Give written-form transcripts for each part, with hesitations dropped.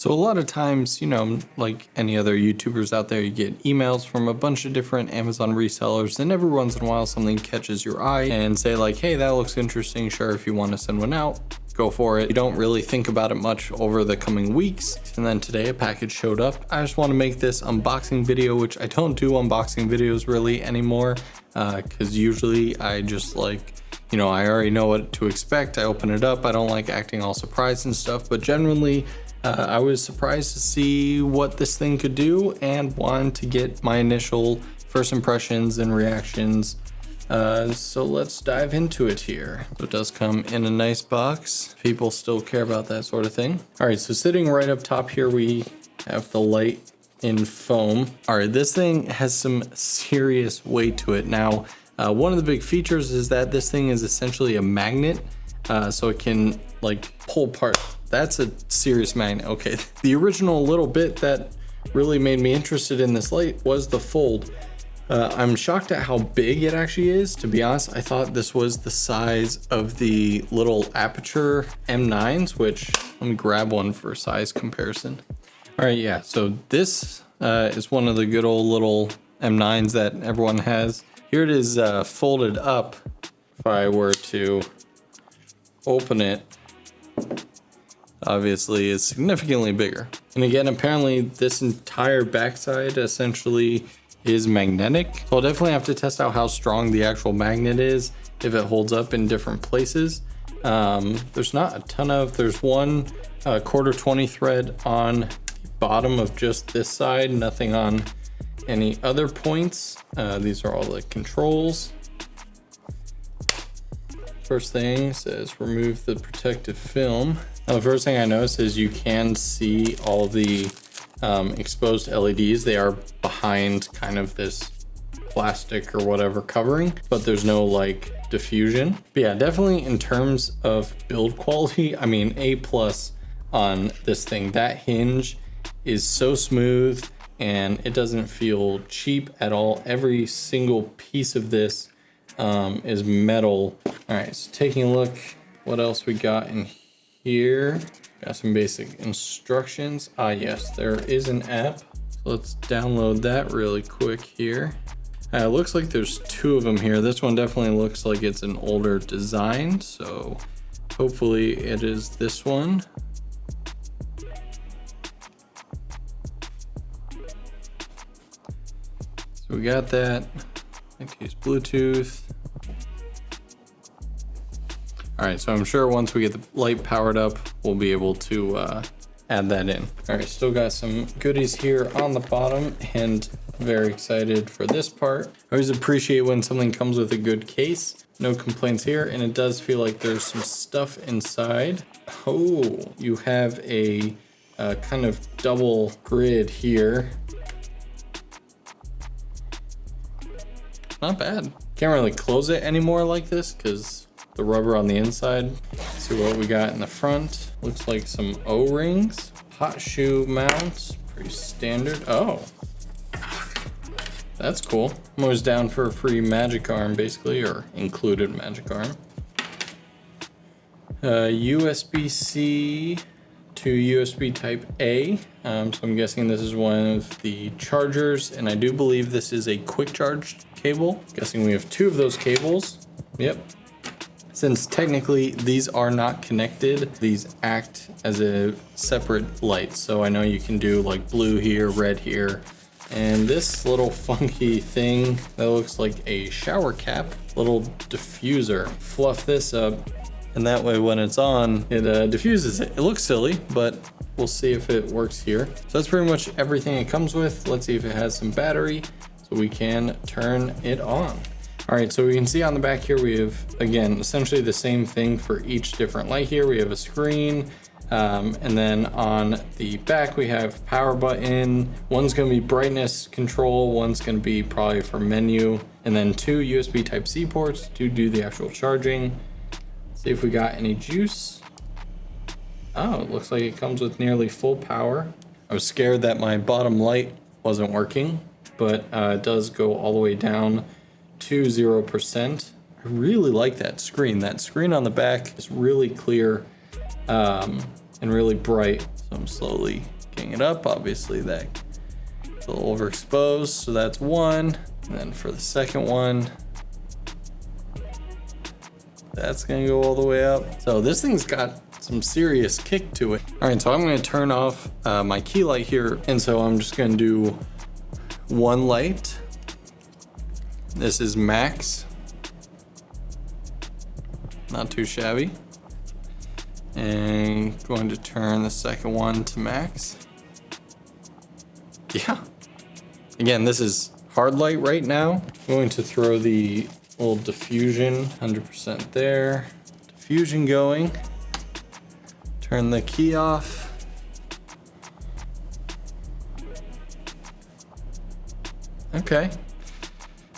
So a lot of times, you know, like any other YouTubers out there, you get emails from a bunch of different Amazon resellers, and every once in a while something catches your eye and say like, hey, that looks interesting. Sure, if you want to send one out, go for it. You don't really think about it much over the coming weeks. And then today a package showed up. I just want to make this unboxing video, which I don't do unboxing videos really anymore, because usually I just like, you know, I already know what to expect. I open it up. I don't like acting all surprised and stuff, but generally, I was surprised to see what this thing could do and wanted to get my initial first impressions and reactions. So let's dive into it here. So it does come in a nice box. People still care about that sort of thing. All right, so sitting right up top here, we have the light in foam. All right, this thing has some serious weight to it. Now, one of the big features is that this thing is essentially a magnet, so it can like pull apart. That's a serious magnet. Okay, the original little bit that really made me interested in this light was the fold. I'm shocked at how big it actually is. To be honest, I thought this was the size of the little aperture M9s, which let me grab one for size comparison. All right, yeah, so this is one of the good old little M9s that everyone has. Here it is folded up. If I were to open it, obviously is significantly bigger. And again, apparently this entire backside essentially is magnetic. So I'll definitely have to test out how strong the actual magnet is, if it holds up in different places. There's not a ton of, there's one quarter 20 thread on the bottom of just this side, nothing on any other points. These are all the controls. First thing says remove the protective film. Now, the first thing I noticed is you can see all the exposed LEDs. They are behind kind of this plastic or whatever covering, but there's no like diffusion. But yeah, definitely in terms of build quality, I mean, A+ on this thing. That hinge is so smooth and it doesn't feel cheap at all. Every single piece of this is metal. All right, so taking a look, what else we got in here? Got some basic instructions. Yes, there is an app. So let's download that really quick here. It looks like there's two of them here. This one definitely looks like it's an older design, so hopefully it is this one. So we got that. I can use Bluetooth. All right, so I'm sure once we get the light powered up, we'll be able to add that in. All right, still got some goodies here on the bottom and very excited for this part. I always appreciate when something comes with a good case. No complaints here, and it does feel like there's some stuff inside. Oh, you have a kind of double grid here. Not bad. Can't really close it anymore like this because the rubber on the inside. Let's see what we got in the front. Looks like some O-rings. Hot shoe mounts, pretty standard. Oh, that's cool. I'm always down for a free magic arm basically, or included magic arm. USB-C to USB type A. So I'm guessing this is one of the chargers, and I do believe this is a quick charge cable. Guessing we have two of those cables. Yep. Since technically these are not connected, these act as a separate light. So I know you can do like blue here, red here. And this little funky thing that looks like a shower cap, little diffuser. Fluff this up, and that way when it's on, it diffuses it. It looks silly, but we'll see if it works here. So that's pretty much everything it comes with. Let's see if it has some battery so we can turn it on. All right, so we can see on the back here, we have, again, essentially the same thing for each different light here. We have a screen, and then on the back, we have power button. One's gonna be brightness control, one's gonna be probably for menu, and then two USB Type-C ports to do the actual charging. Let's see if we got any juice. Oh, it looks like it comes with nearly full power. I was scared that my bottom light wasn't working, but it does go all the way down to 0%. I really like that screen. That screen on the back is really clear. and really bright. So I'm slowly getting it up. Obviously that's a little overexposed, so that's one. And then for the second one, that's gonna go all the way up. So this thing's got some serious kick to it. All right, so I'm gonna turn off my key light here. And so I'm just gonna do one light. This is max. Not too shabby. And going to turn the second one to max. Yeah. Again, this is hard light right now. I'm going to throw the little diffusion 100% there. Diffusion going. Turn the key off. Okay.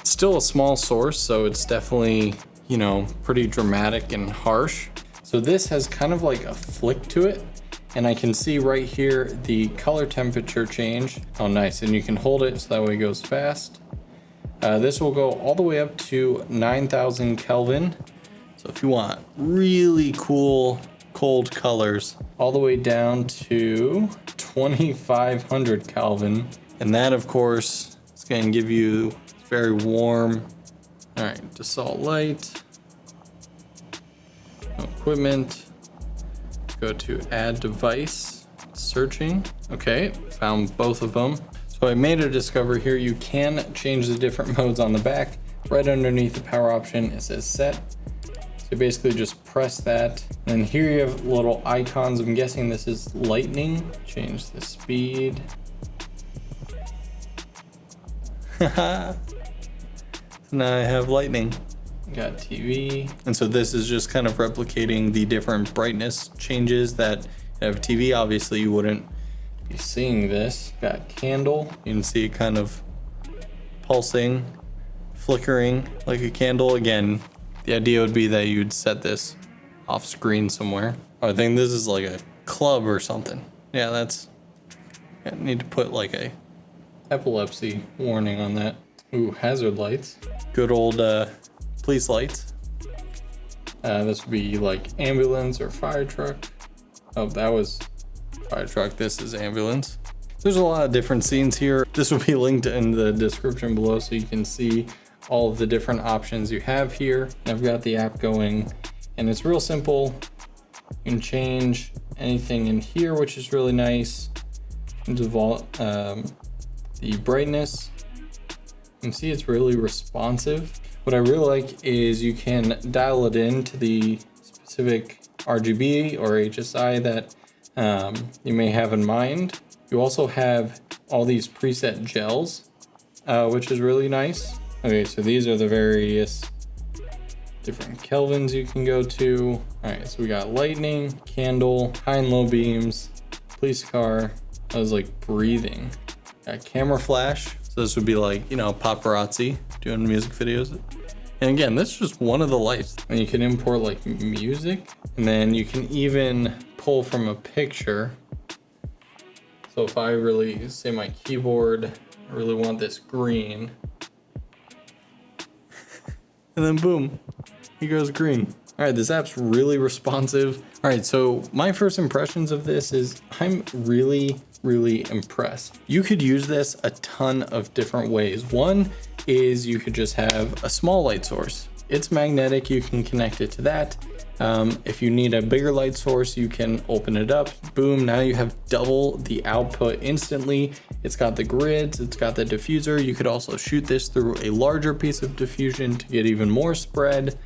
Still a small source, so it's definitely, you know, pretty dramatic and harsh. So this has kind of like a flick to it. And I can see right here the color temperature change. Oh, nice. And you can hold it so that way it goes fast. This will go all the way up to 9,000 Kelvin. So if you want really cool cold colors, all the way down to 2,500 Kelvin. And that, of course, is going to give you very warm. All right, default light. Equipment. Go to add device, searching. Okay, found both of them. So I made a discovery here. You can change the different modes on the back. Right underneath the power option, it says set. So basically just press that. And here you have little icons. I'm guessing this is lightning. Change the speed. Haha. So now I have lightning. Got TV. And so this is just kind of replicating the different brightness changes that you have TV. Obviously you wouldn't be seeing this. Got candle. You can see it kind of pulsing, flickering like a candle. Again, the idea would be that you'd set this off screen somewhere. Oh, I think this is like a club or something. Yeah, that's, I need to put like a epilepsy warning on that. Ooh, hazard lights. Good old police lights. This would be like ambulance or fire truck. Oh, that was fire truck. This is ambulance. There's a lot of different scenes here. This will be linked in the description below so you can see all of the different options you have here. I've got the app going and it's real simple. You can change anything in here, which is really nice. The brightness. You can see it's really responsive. What I really like is you can dial it in to the specific RGB or HSI that you may have in mind. You also have all these preset gels, which is really nice. Okay, so these are the various different kelvins you can go to. All right, so we got lightning, candle, high and low beams, police car. I was like breathing. Got camera flash. So this would be like, you know, paparazzi doing music videos. And again, this is just one of the lights. And you can import like music, and then you can even pull from a picture. So if I really say my keyboard, I really want this green. And then boom, here goes green. All right, this app's really responsive. All right, so my first impressions of this is I'm really impressed. You could use this a ton of different ways. One is you could just have a small light source. It's magnetic, you can connect it to that. If you need a bigger light source, you can open it up. Boom, now you have double the output instantly. It's got the grids, it's got the diffuser. You could also shoot this through a larger piece of diffusion to get even more spread.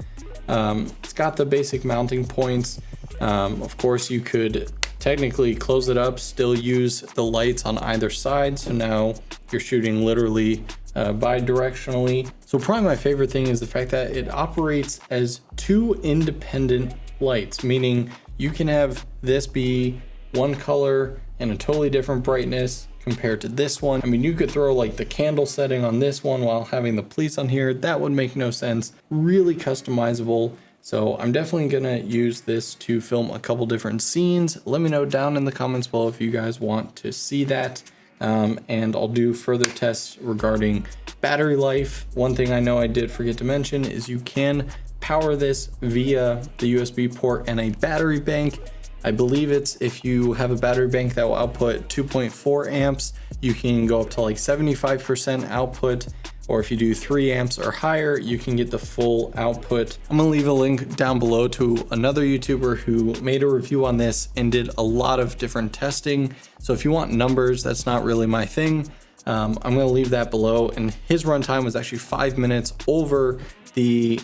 It's got the basic mounting points. Of course, you could technically close it up, still use the lights on either side. So now you're shooting literally bi-directionally. So probably my favorite thing is the fact that it operates as two independent lights, meaning you can have this be one color and a totally different brightness compared to this one. I mean, you could throw like the candle setting on this one while having the police on here. That would make no sense. Really customizable. So I'm definitely gonna use this to film a couple different scenes. Let me know down in the comments below if you guys want to see that. And I'll do further tests regarding battery life. One thing I know I did forget to mention is you can power this via the USB port and a battery bank. I believe it's if you have a battery bank that will output 2.4 amps, you can go up to like 75% output. Or if you do 3 amps or higher, you can get the full output. I'm gonna leave a link down below to another YouTuber who made a review on this and did a lot of different testing. So if you want numbers, that's not really my thing. I'm gonna leave that below. And his runtime was actually 5 minutes over the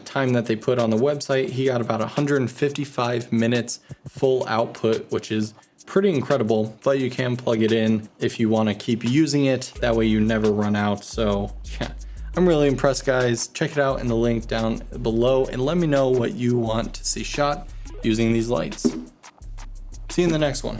time that they put on the website. He got about 155 minutes full output, which is pretty incredible, but you can plug it in if you want to keep using it. That way you never run out. So yeah, I'm really impressed, guys. Check it out in the link down below and let me know what you want to see shot using these lights. See you in the next one.